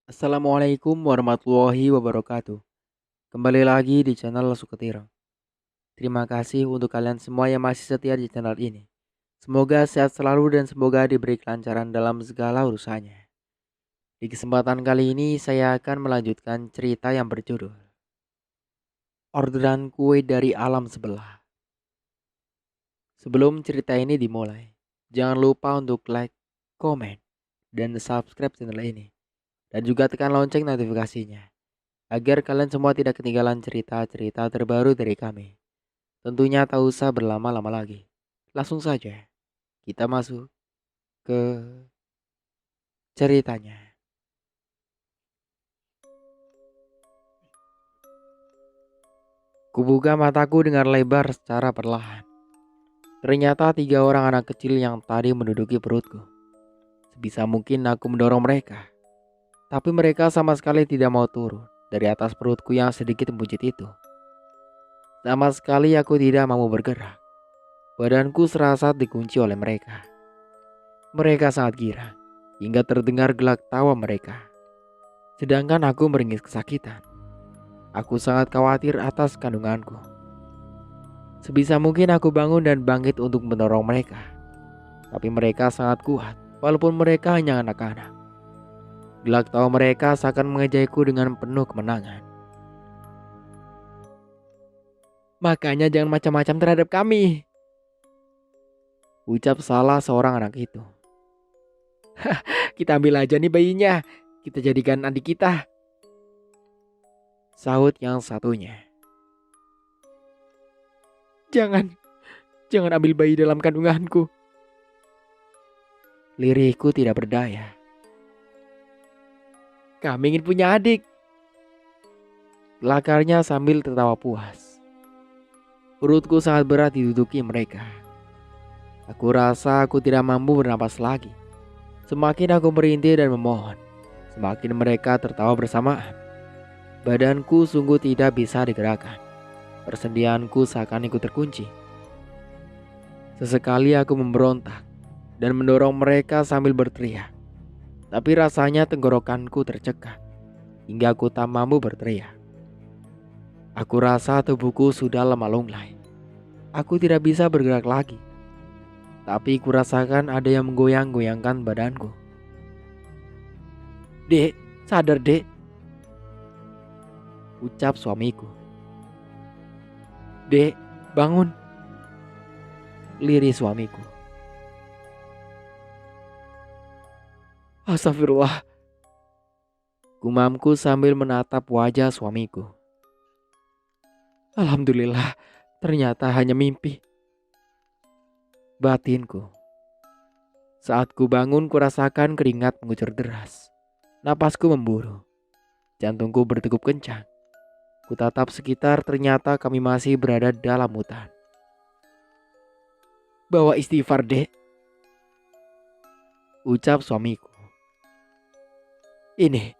Assalamualaikum warahmatullahi wabarakatuh. Kembali lagi di channel Suketirang. Terima kasih untuk kalian semua yang masih setia di channel ini. Semoga sehat selalu dan semoga diberi kelancaran dalam segala urusannya. Di kesempatan kali ini saya akan melanjutkan cerita yang berjudul Orderan Kue dari Alam Sebelah. Sebelum cerita ini dimulai, jangan lupa untuk like, komen, dan subscribe channel ini. Dan juga tekan lonceng notifikasinya agar kalian semua tidak ketinggalan cerita-cerita terbaru dari kami. Tentunya tak usah berlama-lama lagi. Langsung saja kita masuk ke ceritanya. Kubuka mataku dengan lebar secara perlahan. Ternyata 3 orang anak kecil yang tadi menduduki perutku. Sebisa mungkin aku mendorong mereka. Tapi mereka sama sekali tidak mau turun dari atas perutku yang sedikit membuncit itu. Sama sekali aku tidak mau bergerak. Badanku serasa dikunci oleh mereka. Mereka sangat girang hingga terdengar gelak tawa mereka. Sedangkan aku meringis kesakitan. Aku sangat khawatir atas kandunganku. Sebisa mungkin aku bangun dan bangkit untuk mendorong mereka. Tapi mereka sangat kuat walaupun mereka hanya anak-anak. Gelak tawa mereka seakan mengejekku dengan penuh kemenangan. Makanya jangan macam-macam terhadap kami, ucap salah seorang anak itu. Kita ambil aja nih bayinya, kita jadikan adik kita, sahut yang satunya. Jangan, jangan ambil bayi dalam kandunganku. Lirihku tidak berdaya. Kami ingin punya adik, gelakarnya sambil tertawa puas. Perutku sangat berat diduduki mereka. Aku rasa aku tidak mampu bernapas lagi. Semakin aku merintih dan memohon, semakin mereka tertawa bersamaan. Badanku sungguh tidak bisa digerakkan. Persendianku seakan ikut terkunci. Sesekali aku memberontak dan mendorong mereka sambil berteriak. Tapi rasanya tenggorokanku tercekat hingga aku tak mampu berteriak. Aku rasa tubuhku sudah lemah lunglai. Aku tidak bisa bergerak lagi. Tapi kurasakan ada yang menggoyang-goyangkan badanku. Dek, sadar dek, ucap suamiku. Dek, bangun, lirih suamiku. Astagfirullah, gumamku sambil menatap wajah suamiku. Alhamdulillah, ternyata hanya mimpi, batinku. Saat ku bangun kurasakan keringat mengucur deras. Napasku memburu. Jantungku berdegup kencang. Kutatap sekitar, ternyata kami masih berada dalam hutan. Bawa istighfar dek, ucap suamiku. Ini,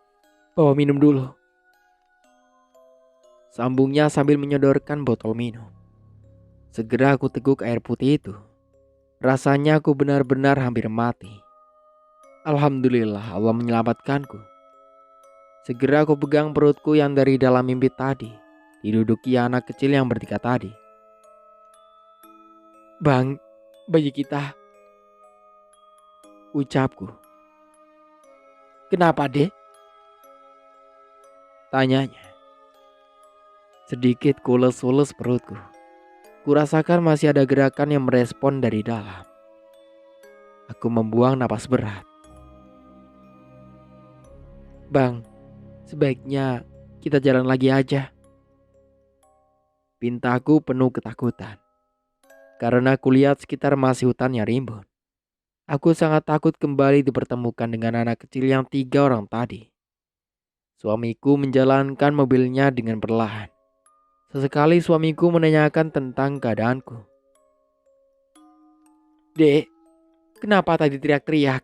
bawa minum dulu, sambungnya sambil menyodorkan botol minum. Segera aku teguk air putih itu. Rasanya aku benar-benar hampir mati. Alhamdulillah Allah menyelamatkanku. Segera aku pegang perutku yang dari dalam mimpi tadi diduduki anak kecil yang bertiga tadi. Bang, bayi kita, ucapku. Kenapa dek? Tanyanya. Sedikit kules-ules perutku. Kurasakan masih ada gerakan yang merespon dari dalam. Aku membuang napas berat. Bang, sebaiknya kita jalan lagi aja. Pintaku penuh ketakutan. Karena kulihat sekitar masih hutan yang rimbun. Aku sangat takut kembali dipertemukan dengan anak kecil yang 3 orang tadi. Suamiku menjalankan mobilnya dengan perlahan. Sesekali suamiku menanyakan tentang keadaanku. Dek, kenapa tadi teriak-teriak?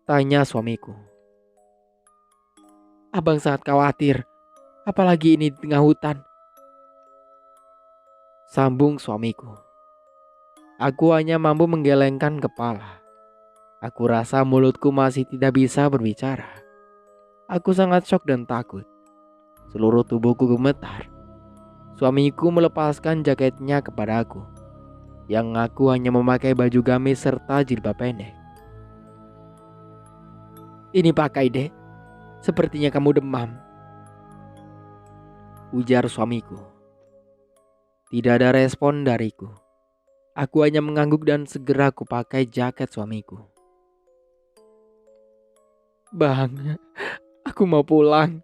Tanya suamiku. Abang sangat khawatir, apalagi ini di tengah hutan. Sambung suamiku. Aku hanya mampu menggelengkan kepala. Aku rasa mulutku masih tidak bisa berbicara. Aku sangat syok dan takut. Seluruh tubuhku gemetar. Suamiku melepaskan jaketnya kepada aku, yang aku hanya memakai baju gamis serta jilbab pendek. "Ini pakai, Dek. Sepertinya kamu demam," ujar suamiku. Tidak ada respon dariku. Aku hanya mengangguk dan segera kupakai jaket suamiku. "Bang, aku mau pulang,"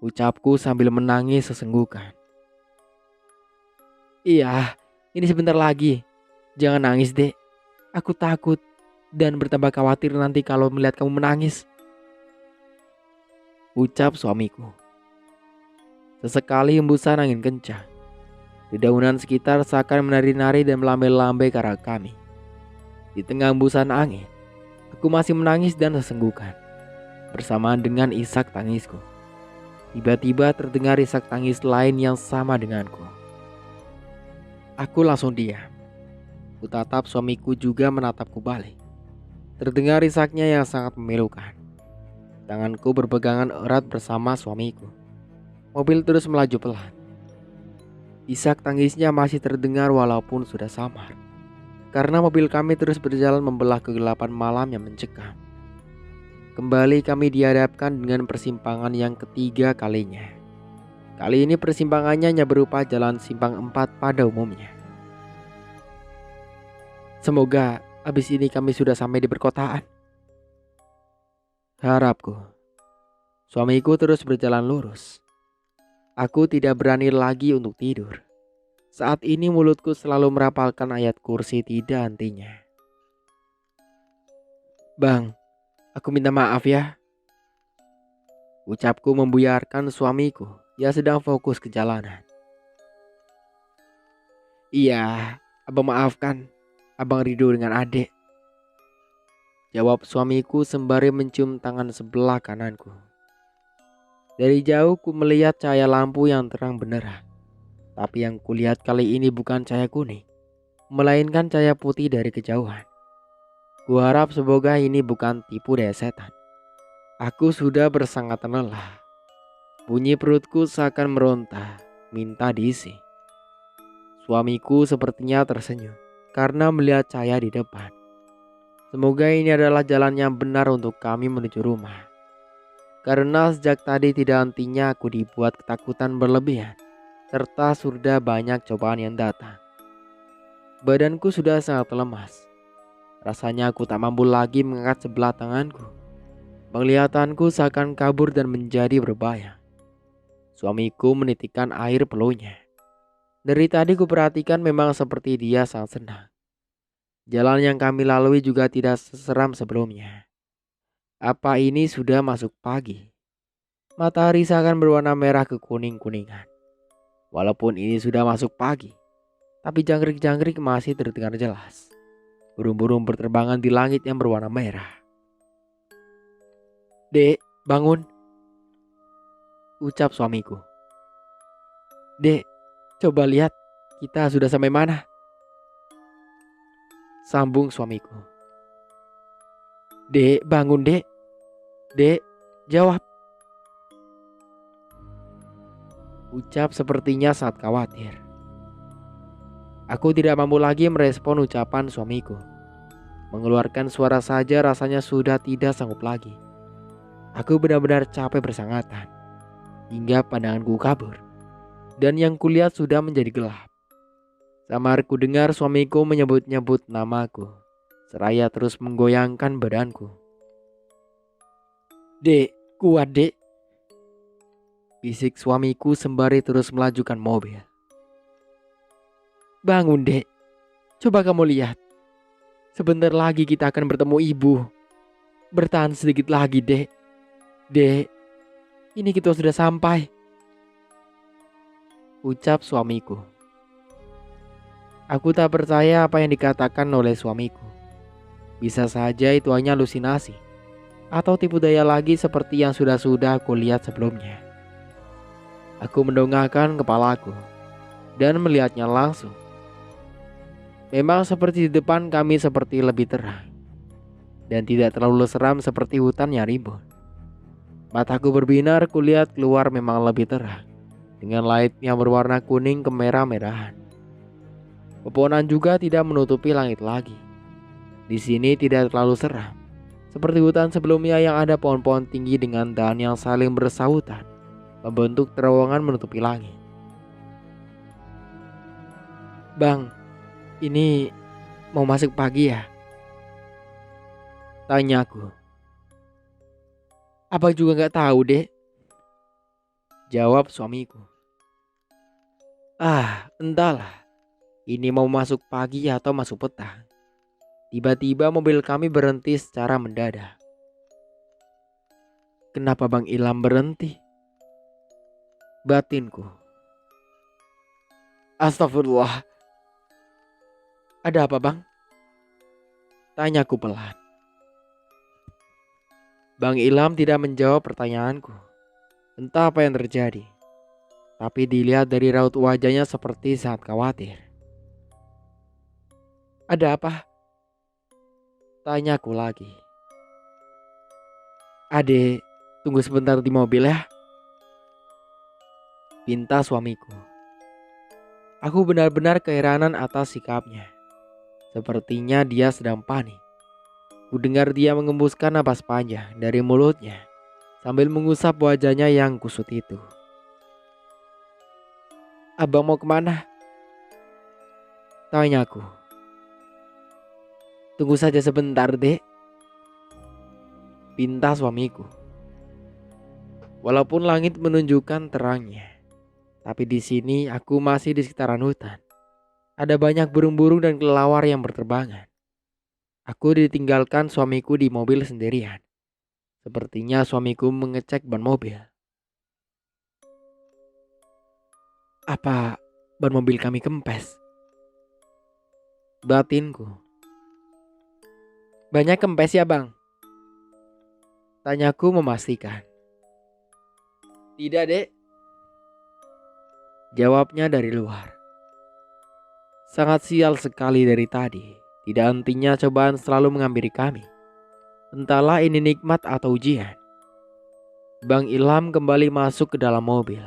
ucapku sambil menangis sesenggukan. "Iya, ini sebentar lagi. Jangan nangis, Dek. Aku takut dan bertambah khawatir nanti kalau melihat kamu menangis," ucap suamiku. Sesekali hembusan angin kencang. Dedaunan sekitar seakan menari-nari dan melambai-lambai ke arah kami. Di tengah hembusan angin, aku masih menangis dan sesenggukan, bersamaan dengan isak tangisku. Tiba-tiba terdengar isak tangis lain yang sama denganku. Aku langsung diam. Kutatap suamiku juga menatapku balik. Terdengar isaknya yang sangat memilukan. Tanganku berpegangan erat bersama suamiku. Mobil terus melaju pelan. Isak tangisnya masih terdengar walaupun sudah samar, karena mobil kami terus berjalan membelah kegelapan malam yang mencekam. Kembali kami dihadapkan dengan persimpangan yang ketiga kalinya. Kali ini persimpangannya hanya berupa jalan simpang 4 pada umumnya. Semoga habis ini kami sudah sampai di perkotaan, harapku. Suamiku terus berjalan lurus. Aku tidak berani lagi untuk tidur. Saat ini mulutku selalu merapalkan ayat kursi tidak hentinya. "Bang, aku minta maaf ya," ucapku membuyarkan suamiku yang sedang fokus ke jalanan. "Iya, abang maafkan. Abang ridho dengan adek," jawab suamiku sembari mencium tangan sebelah kananku. Dari jauh ku melihat cahaya lampu yang terang benderang. Tapi yang kulihat kali ini bukan cahaya kuning, melainkan cahaya putih dari kejauhan. Kuharap semoga ini bukan tipu daya setan. Aku sudah bersangatan lelah. Bunyi perutku seakan meronta, minta diisi. Suamiku sepertinya tersenyum karena melihat cahaya di depan. Semoga ini adalah jalan yang benar untuk kami menuju rumah. Karena sejak tadi tidak hentinya aku dibuat ketakutan berlebihan, serta sudah banyak cobaan yang datang. Badanku sudah sangat lemas. Rasanya aku tak mampu lagi mengangkat sebelah tanganku. Penglihatanku seakan kabur dan menjadi berbahaya. Suamiku menitikkan air peluhnya. Dari tadi ku perhatikan memang seperti dia sangat senang. Jalan yang kami lalui juga tidak seseram sebelumnya. Apa ini sudah masuk pagi? Matahari seakan berwarna merah kekuning-kuningan. Walaupun ini sudah masuk pagi, tapi jangkrik-jangkrik masih terdengar jelas. Burung-burung berterbangan di langit yang berwarna merah. "Dek, bangun," ucap suamiku. "Dek, coba lihat, kita sudah sampai mana?" sambung suamiku. "Dek, bangun, Dek. Dek, jawab," ucap sepertinya sangat khawatir. Aku tidak mampu lagi merespon ucapan suamiku. Mengeluarkan suara saja rasanya sudah tidak sanggup lagi. Aku benar-benar capek bersangatan, hingga pandanganku kabur. Dan yang kulihat sudah menjadi gelap. Samar ku dengar suamiku menyebut-nyebut namaku, seraya terus menggoyangkan badanku. "Dek, kuat, Dek," bisik suamiku sembari terus melajukan mobil. "Bangun, Dek. Coba kamu lihat. Sebentar lagi kita akan bertemu ibu. Bertahan sedikit lagi, Dek. Dek, ini kita sudah sampai," ucap suamiku. Aku tak percaya apa yang dikatakan oleh suamiku. Bisa saja itu hanya halusinasi atau tipu daya lagi seperti yang sudah-sudah aku lihat sebelumnya. Aku mendongakkan kepalaku dan melihatnya langsung. Memang seperti di depan kami seperti lebih terang dan tidak terlalu seram seperti hutan yang rimbun. Mataku berbinar, kulihat keluar memang lebih terang dengan langit yang berwarna kuning kemerah-merahan. Pepohonan juga tidak menutupi langit lagi. Di sini tidak terlalu seram seperti hutan sebelumnya yang ada pohon-pohon tinggi dengan dahan yang saling bersahutan membentuk terowongan menutupi langit. Bang, ini mau masuk pagi ya? Tanyaku. Abang juga gak tahu deh, jawab suamiku. Entahlah, ini mau masuk pagi atau masuk petang. Tiba-tiba mobil kami berhenti secara mendadak. Kenapa Bang Ilham berhenti? Batinku. Astagfirullah. Ada apa bang? Tanyaku pelan. Bang Ilham tidak menjawab pertanyaanku. Entah apa yang terjadi, tapi dilihat dari raut wajahnya seperti sangat khawatir. Ada apa? Tanyaku lagi. Ade, tunggu sebentar di mobil ya, pinta suamiku. Aku benar-benar keheranan atas sikapnya. Sepertinya dia sedang panik. Ku dengar dia mengembuskan napas panjang dari mulutnya sambil mengusap wajahnya yang kusut itu. Abang mau kemana? Tanyaku. Tunggu saja sebentar dek, pinta suamiku. Walaupun langit menunjukkan terangnya, tapi di sini aku masih di sekitaran hutan. Ada banyak burung-burung dan kelelawar yang berterbangan. Aku ditinggalkan suamiku di mobil sendirian. Sepertinya suamiku mengecek ban mobil. Apa ban mobil kami kempes? Batinku. Banyak kempes ya bang? Tanyaku memastikan. Tidak dek, jawabnya dari luar. Sangat sial sekali dari tadi. Tidak hentinya cobaan selalu menghampiri kami. Entahlah ini nikmat atau ujian. Bang Ilham kembali masuk ke dalam mobil.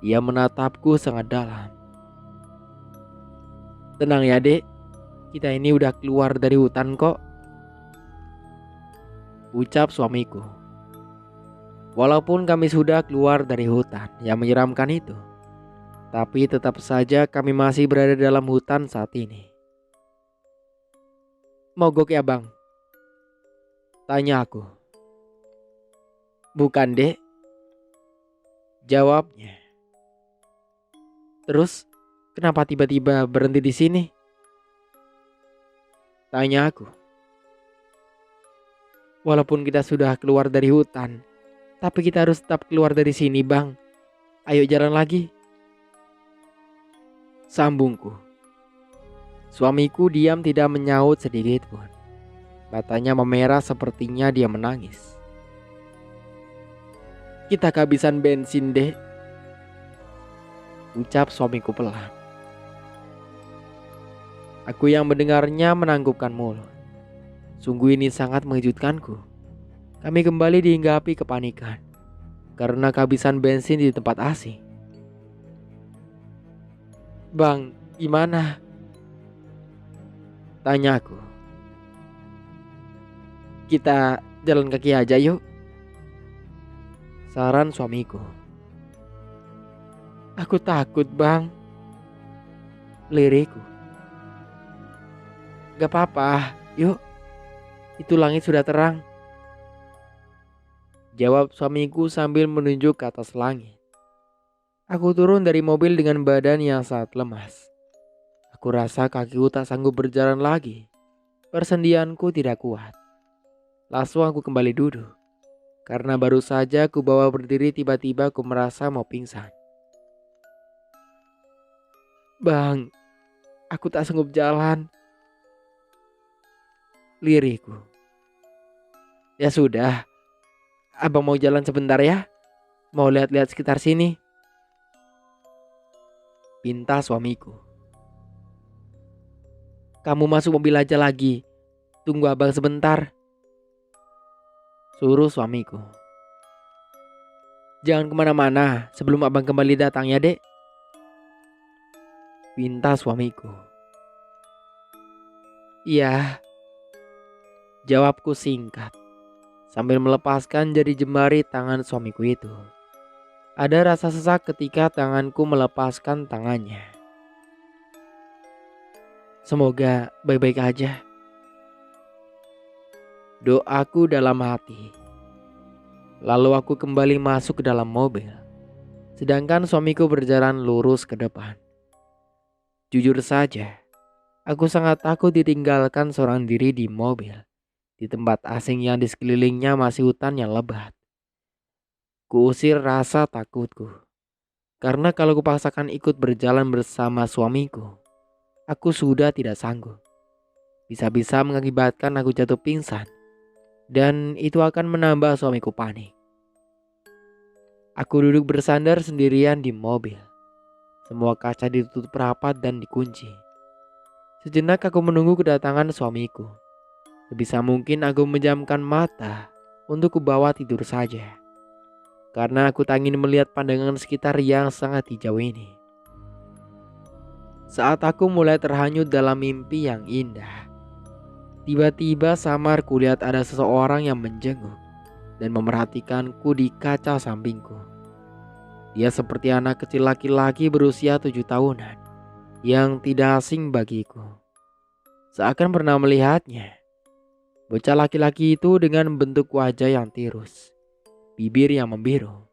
Ia menatapku sangat dalam. Tenang ya dek, kita ini udah keluar dari hutan kok, ucap suamiku. Walaupun kami sudah keluar dari hutan yang menyeramkan itu, tapi tetap saja kami masih berada dalam hutan saat ini. Mogok ya bang? Tanya aku. Bukan dek, jawabnya. Terus kenapa tiba-tiba berhenti di sini? Tanya aku. Walaupun kita sudah keluar dari hutan, tapi kita harus tetap keluar dari sini bang. Ayo jalan lagi, sambungku. Suamiku diam tidak menyaut sedikit pun. Matanya memerah sepertinya dia menangis. Kita kehabisan bensin deh, ucap suamiku pelan. Aku yang mendengarnya menanggukkan mulut. Sungguh ini sangat mengejutkanku. Kami kembali dihinggapi kepanikan karena kehabisan bensin di tempat asing. Bang, gimana? Tanyaku. Kita jalan kaki aja yuk, saran suamiku. Aku takut bang, lirikku. Gak apa-apa, yuk. Itu langit sudah terang, jawab suamiku sambil menunjuk ke atas langit. Aku turun dari mobil dengan badan yang sangat lemas. Aku rasa kakiku tak sanggup berjalan lagi. Persendianku tidak kuat. Langsung aku kembali duduk. Karena baru saja aku bawa berdiri tiba-tiba aku merasa mau pingsan. Bang, aku tak sanggup jalan, lirikku. Ya sudah, abang mau jalan sebentar ya. Mau lihat-lihat sekitar sini, pinta suamiku. Kamu masuk mobil aja lagi. Tunggu abang sebentar, suruh suamiku. Jangan kemana-mana sebelum abang kembali datang ya dek, pinta suamiku. Iya, jawabku singkat sambil melepaskan jari jemari tangan suamiku itu. Ada rasa sesak ketika tanganku melepaskan tangannya. Semoga baik-baik aja, doaku dalam hati. Lalu aku kembali masuk ke dalam mobil, sedangkan suamiku berjalan lurus ke depan. Jujur saja, aku sangat takut ditinggalkan seorang diri di mobil, di tempat asing yang di sekelilingnya masih hutan yang lebat. Kuusir rasa takutku, karena kalau kupaksakan ikut berjalan bersama suamiku, aku sudah tidak sanggup. Bisa-bisa mengakibatkan aku jatuh pingsan, dan itu akan menambah suamiku panik. Aku duduk bersandar sendirian di mobil. Semua kaca ditutup rapat dan dikunci. Sejenak aku menunggu kedatangan suamiku. Sebisa mungkin aku menjamkan mata untuk kubawa tidur saja, karena aku tak ingin melihat pandangan sekitar yang sangat hijau ini. Saat aku mulai terhanyut dalam mimpi yang indah, tiba-tiba samar kulihat ada seseorang yang menjenguk dan memerhatikanku di kaca sampingku. Dia seperti anak kecil laki-laki berusia 7 tahunan yang tidak asing bagiku. Seakan pernah melihatnya. Bocah laki-laki itu dengan bentuk wajah yang tirus, bibir yang membiru,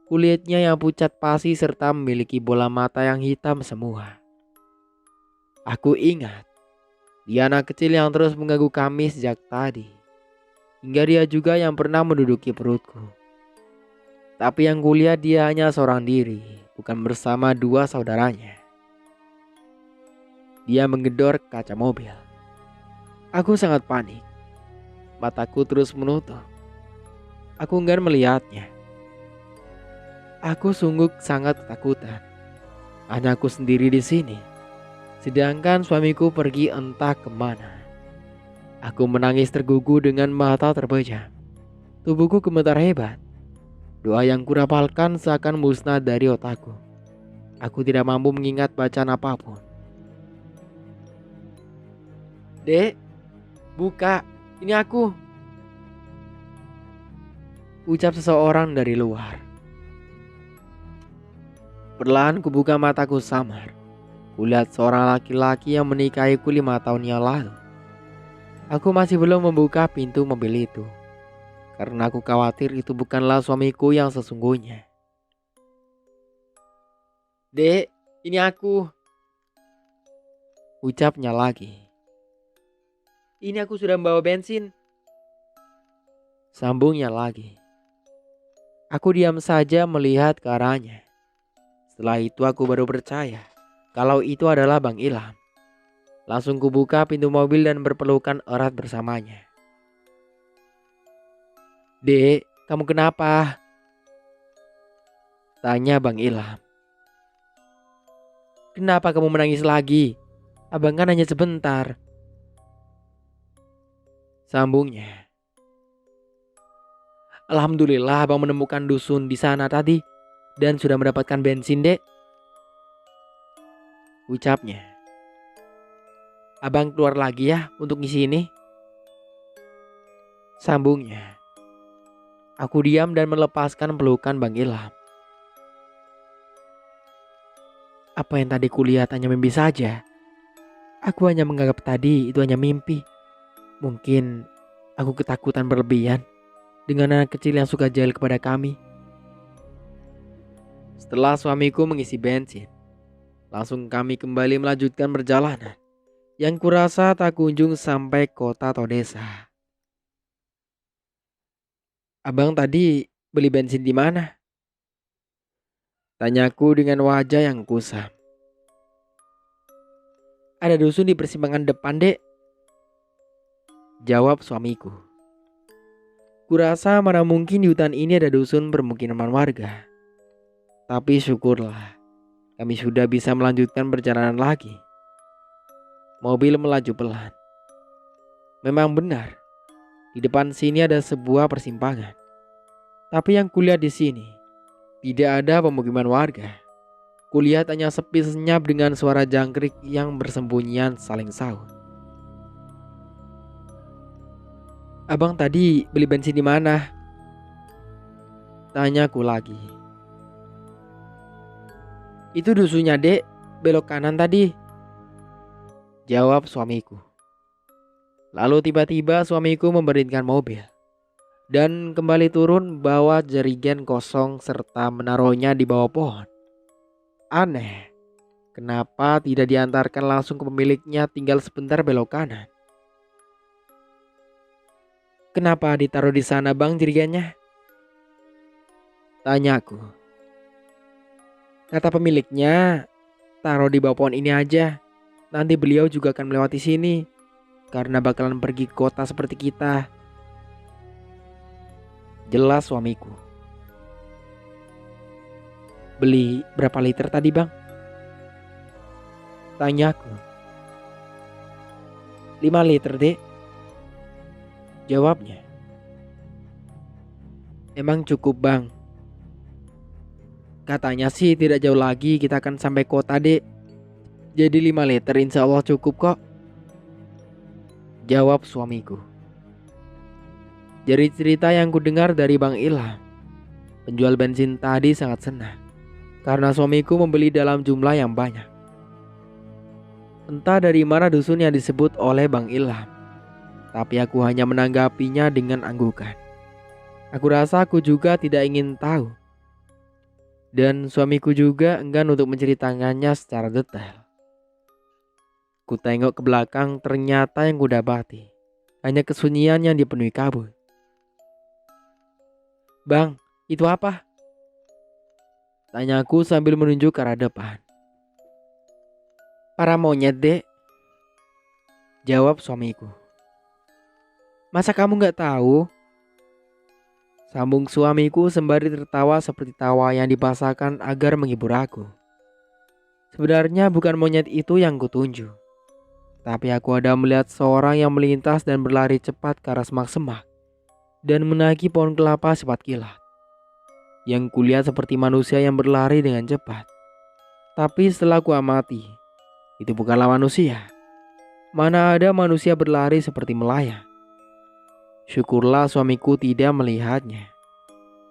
kulitnya yang pucat pasi serta memiliki bola mata yang hitam semua. Aku ingat, dia anak kecil yang terus mengganggu kami sejak tadi. Hingga dia juga yang pernah menduduki perutku. Tapi yang kulihat dia hanya seorang diri, bukan bersama dua saudaranya. Dia menggedor kaca mobil. Aku sangat panik. Mataku terus menutup. Aku enggan melihatnya. Aku sungguh sangat ketakutan. Hanya aku sendiri di sini, sedangkan suamiku pergi entah kemana. Aku menangis tergugu dengan mata terpejam. Tubuhku gemetar hebat. Doa yang kurapalkan seakan musnah dari otakku. Aku tidak mampu mengingat bacaan apapun. Dek, buka, ini aku, ucap seseorang dari luar. Perlahan kubuka mataku samar. Kulihat seorang laki-laki yang menikahiku 5 tahun yang lalu. Aku masih belum membuka pintu mobil itu, karena aku khawatir itu bukanlah suamiku yang sesungguhnya. Dek, ini aku, ucapnya lagi. Ini aku sudah membawa bensin, sambungnya lagi. Aku diam saja melihat ke arahnya. Setelah itu aku baru percaya kalau itu adalah Bang Ilham. Langsung kubuka pintu mobil dan berpelukan erat bersamanya. Dek, kamu kenapa? Tanya Bang Ilham. Kenapa kamu menangis lagi? Abang kan hanya sebentar, sambungnya. Alhamdulillah abang menemukan dusun di sana tadi dan sudah mendapatkan bensin, dek, ucapnya. Abang keluar lagi ya untuk ngisi ini, sambungnya. Aku diam dan melepaskan pelukan Bang Ilham. Apa yang tadi kulihat hanya mimpi saja. Aku hanya menganggap tadi itu hanya mimpi. Mungkin aku ketakutan berlebihan dengan anak kecil yang suka jahil kepada kami. Setelah suamiku mengisi bensin, langsung kami kembali melanjutkan perjalanan yang kurasa tak kunjung sampai kota atau desa. Abang tadi beli bensin di mana? Tanyaku dengan wajah yang kusam. Ada dusun di persimpangan depan, dek, jawab suamiku. Kurasa mana mungkin di hutan ini ada dusun permukiman warga. Tapi syukurlah kami sudah bisa melanjutkan perjalanan lagi. Mobil melaju pelan. Memang benar, di depan sini ada sebuah persimpangan. Tapi yang kulihat di sini, tidak ada pemukiman warga. Kulihat hanya sepi senyap dengan suara jangkrik yang bersembunyian saling sahut. Abang tadi beli bensin di mana? Tanyaku lagi. Itu dusunya dek, belok kanan tadi. Jawab suamiku. Lalu tiba-tiba suamiku memberhentikan mobil dan kembali turun bawa jerigen kosong serta menaruhnya di bawah pohon. Aneh, kenapa tidak diantarkan langsung ke pemiliknya tinggal sebentar belok kanan? Kenapa ditaruh di sana bang jerigennya? Tanyaku. Kata pemiliknya, taruh di bawah pohon ini aja. Nanti beliau juga akan melewati sini karena bakalan pergi ke kota seperti kita. Jelas suamiku. Beli berapa liter tadi bang? Tanyaku. 5 liter dek. Jawabnya. Emang cukup bang? Katanya sih tidak jauh lagi kita akan sampai kota dek. Jadi 5 liter insya Allah cukup kok. Jawab suamiku. Dari cerita yang kudengar dari Bang Ilham, penjual bensin tadi sangat senang karena suamiku membeli dalam jumlah yang banyak. Entah dari mana dusun yang disebut oleh Bang Ilham, tapi aku hanya menanggapinya dengan anggukan. Aku rasa aku juga tidak ingin tahu. Dan suamiku juga enggan untuk menceritakannya secara detail. Ku tengok ke belakang, ternyata yang kudapati hanya kesunyian yang dipenuhi kabut. Bang, itu apa? Tanyaku sambil menunjuk ke arah depan. Para monyet dek. Jawab suamiku. Masa kamu gak tahu? Sambung suamiku sembari tertawa seperti tawa yang dipasangkan agar menghibur aku. Sebenarnya bukan monyet itu yang kutunjuk. Tapi aku ada melihat seorang yang melintas dan berlari cepat ke arah semak-semak dan menaiki pohon kelapa cepat kilat. Yang kulihat seperti manusia yang berlari dengan cepat. Tapi setelah ku amati, itu bukanlah manusia. Mana ada manusia berlari seperti melayang. Syukurlah suamiku tidak melihatnya.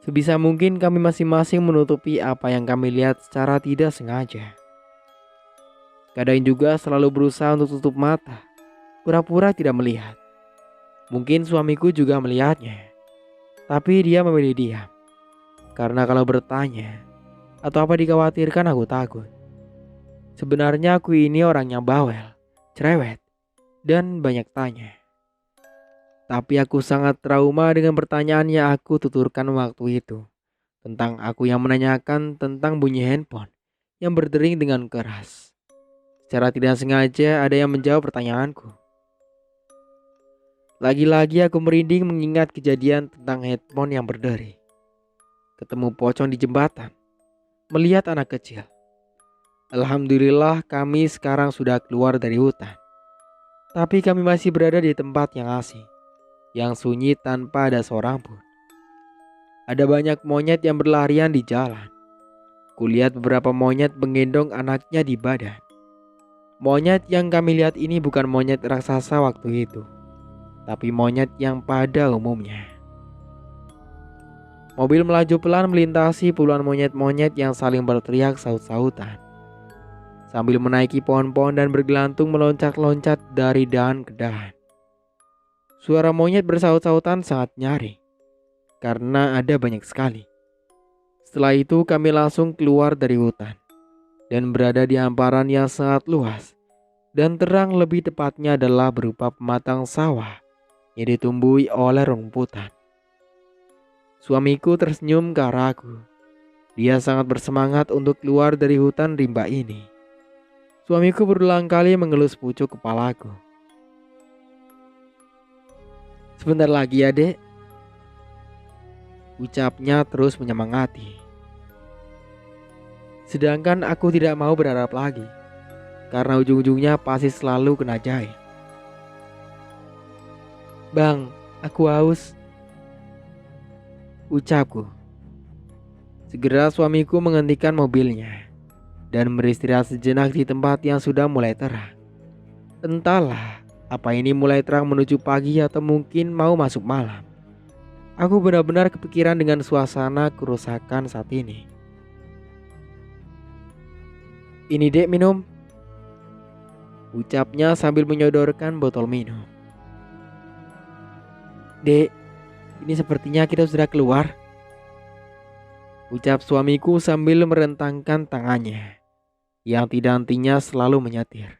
Sebisa mungkin kami masing-masing menutupi apa yang kami lihat secara tidak sengaja. Kadang juga selalu berusaha untuk tutup mata, pura-pura tidak melihat. Mungkin suamiku juga melihatnya, tapi dia memilih diam. Karena kalau bertanya atau apa dikhawatirkan aku takut. Sebenarnya aku ini orang yang bawel, cerewet, dan banyak tanya. Tapi aku sangat trauma dengan pertanyaan yang aku tuturkan waktu itu. Tentang aku yang menanyakan tentang bunyi handphone yang berdering dengan keras. Secara tidak sengaja ada yang menjawab pertanyaanku. Lagi-lagi aku merinding mengingat kejadian tentang handphone yang berdering. Ketemu pocong di jembatan. Melihat anak kecil. Alhamdulillah kami sekarang sudah keluar dari hutan. Tapi kami masih berada di tempat yang asing. Yang sunyi tanpa ada seorang pun. Ada banyak monyet yang berlarian di jalan. Kulihat beberapa monyet menggendong anaknya di badan. Monyet yang kami lihat ini bukan monyet raksasa waktu itu, tapi monyet yang pada umumnya. Mobil melaju pelan melintasi puluhan monyet-monyet yang saling berteriak saut-sautan. Sambil menaiki pohon-pohon dan bergelantung meloncat-loncat dari dahan ke dahan. Suara monyet bersaut-sautan sangat nyaring, karena ada banyak sekali. Setelah itu kami langsung keluar dari hutan dan berada di hamparan yang sangat luas dan terang, lebih tepatnya adalah berupa pematang sawah yang ditumbuhi oleh rumputan. Suamiku tersenyum ke arahku. Dia sangat bersemangat untuk keluar dari hutan rimba ini. Suamiku berulang kali mengelus pucuk kepalaku. Sebentar lagi ya dek, ucapnya terus menyemangati. Sedangkan aku tidak mau berharap lagi. karena ujung-ujungnya pasti selalu kena jahit. "Bang, aku haus," ucapku. Segera suamiku menghentikan mobilnya dan beristirahat sejenak di tempat yang sudah mulai terang. Entahlah, apa ini mulai terang menuju pagi atau mungkin mau masuk malam. Aku benar-benar kepikiran dengan suasana kerusakan saat ini. "Ini dek minum," ucapnya sambil menyodorkan botol minum. "Dek, ini sepertinya kita sudah keluar," ucap suamiku sambil merentangkan tangannya yang tidak hentinya selalu menyetir.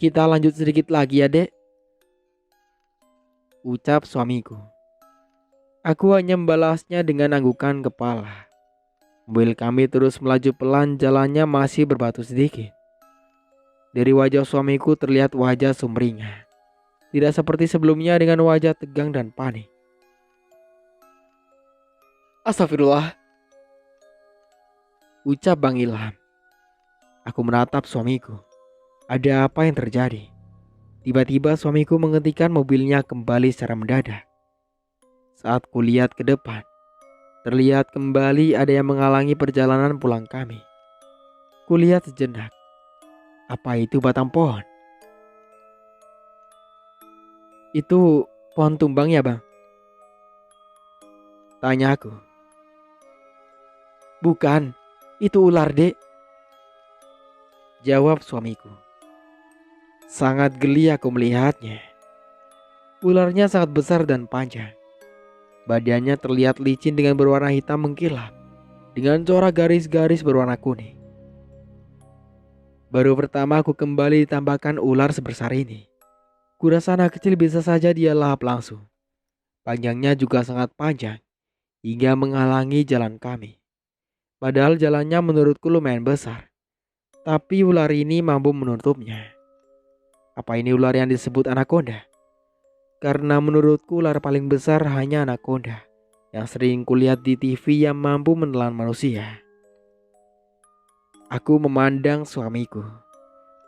"Kita lanjut sedikit lagi ya dek," ucap suamiku. Aku hanya membalasnya dengan anggukan kepala. Mobil kami terus melaju pelan, jalannya masih berbatu sedikit. Dari wajah suamiku terlihat wajah sumringah. Tidak seperti sebelumnya dengan wajah tegang dan panik. "Astagfirullah," ucap Bang Ilham. Aku menatap suamiku. Ada apa yang terjadi? Tiba-tiba suamiku menghentikan mobilnya kembali secara mendadak. Saat kulihat ke depan, terlihat kembali ada yang menghalangi perjalanan pulang kami. Kulihat sejenak. Apa itu batang pohon? "Itu pohon tumbang ya bang?" tanyaku. "Bukan, itu ular dek," jawab suamiku. Sangat geli aku melihatnya. Ularnya sangat besar dan panjang. Badannya terlihat licin dengan berwarna hitam mengkilap, dengan corak garis-garis berwarna kuning. Baru pertama aku kembali ditambahkan ular sebesar ini. Kurasa anak kecil bisa saja dia lahap langsung. Panjangnya juga sangat panjang, hingga menghalangi jalan kami. Padahal jalannya menurutku lumayan besar, tapi ular ini mampu menutupnya. Apa ini ular yang disebut anaconda? Karena menurutku ular paling besar hanya anaconda yang sering kulihat di TV yang mampu menelan manusia. Aku memandang suamiku.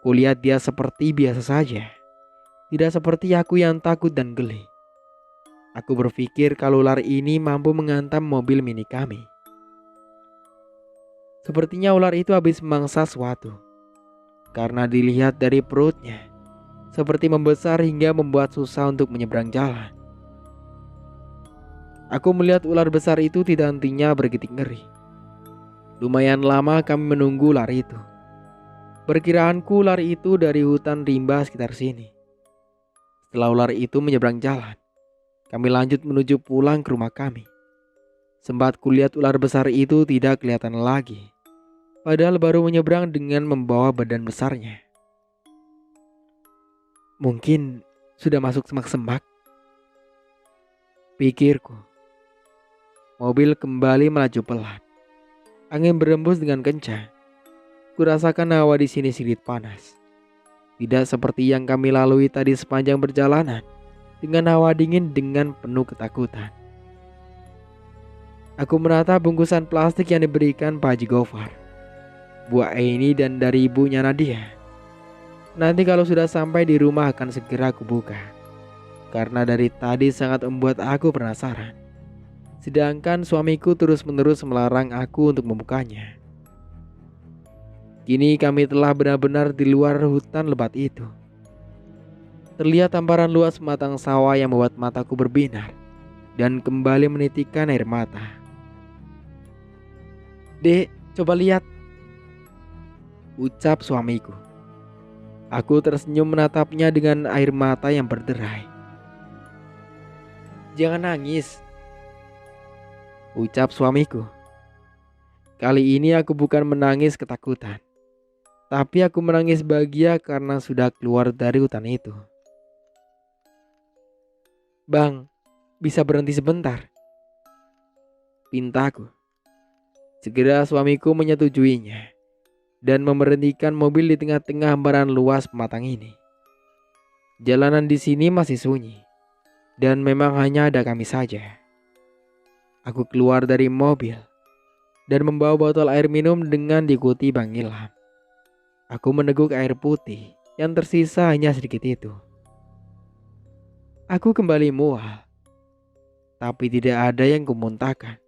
Kulihat dia seperti biasa saja. Tidak seperti aku yang takut dan geli. Aku berpikir kalau ular ini mampu menghantam mobil mini kami. Sepertinya ular itu habis memangsa sesuatu. Karena dilihat dari perutnya, seperti membesar hingga membuat susah untuk menyeberang jalan. Aku melihat ular besar itu tidak hentinya bergidik ngeri. Lumayan lama kami menunggu ular itu. Perkiraanku ular itu dari hutan rimba sekitar sini. Setelah ular itu menyeberang jalan, kami lanjut menuju pulang ke rumah kami. Sempat kulihat ular besar itu tidak kelihatan lagi. Padahal baru menyeberang dengan membawa badan besarnya. Mungkin sudah masuk semak-semak, pikirku. Mobil kembali melaju pelan. Angin berembus dengan kencang. Kurasakan hawa di sini sedikit panas. Tidak seperti yang kami lalui tadi sepanjang perjalanan, dengan hawa dingin dengan penuh ketakutan. Aku menatap bungkusan plastik yang diberikan Pak Haji Gofar, buah ini dan dari ibunya Nadia. Nanti kalau sudah sampai di rumah akan segera aku buka. Karena dari tadi sangat membuat aku penasaran. Sedangkan suamiku terus-menerus melarang aku untuk membukanya. Kini kami telah benar-benar di luar hutan lebat itu. Terlihat hamparan luas matang sawah yang membuat mataku berbinar dan kembali menitikkan air mata. "Dek, coba lihat," ucap suamiku. Aku tersenyum menatapnya dengan air mata yang berderai. "Jangan nangis," ucap suamiku. Kali ini aku bukan menangis ketakutan, tapi aku menangis bahagia karena sudah keluar dari hutan itu. "Bang, bisa berhenti sebentar?" pintaku. Segera suamiku menyetujuinya dan memberhentikan mobil di tengah-tengah hamparan luas pematang ini. Jalanan di sini masih sunyi dan memang hanya ada kami saja. Aku keluar dari mobil. dan membawa botol air minum dengan diikuti Bang Ilham. Aku meneguk air putih yang tersisa hanya sedikit itu. Aku kembali mual, tapi tidak ada yang kumuntahkan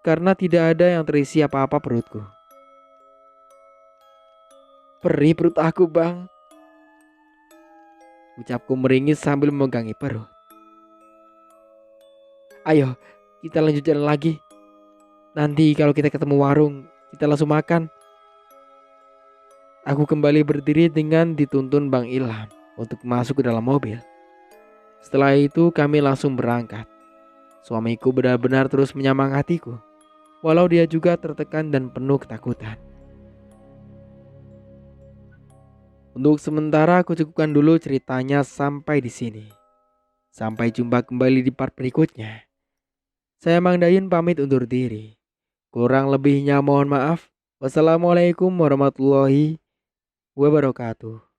karena tidak ada yang terisi apa-apa perutku. Perih perut aku, Bang, ucapku meringis sambil memegangi perut. Ayo, kita lanjut jalan lagi. Nanti kalau kita ketemu warung, kita langsung makan. Aku kembali berdiri dengan dituntun Bang Ilham untuk masuk ke dalam mobil. Setelah itu kami langsung berangkat. Suamiku benar-benar terus menyemangatiku, walau dia juga tertekan dan penuh ketakutan. Untuk sementara aku cukupkan dulu ceritanya sampai di sini. Sampai jumpa kembali di part berikutnya. Saya Mang Dayun pamit undur diri. Kurang lebihnya mohon maaf. Wassalamualaikum warahmatullahi wabarakatuh.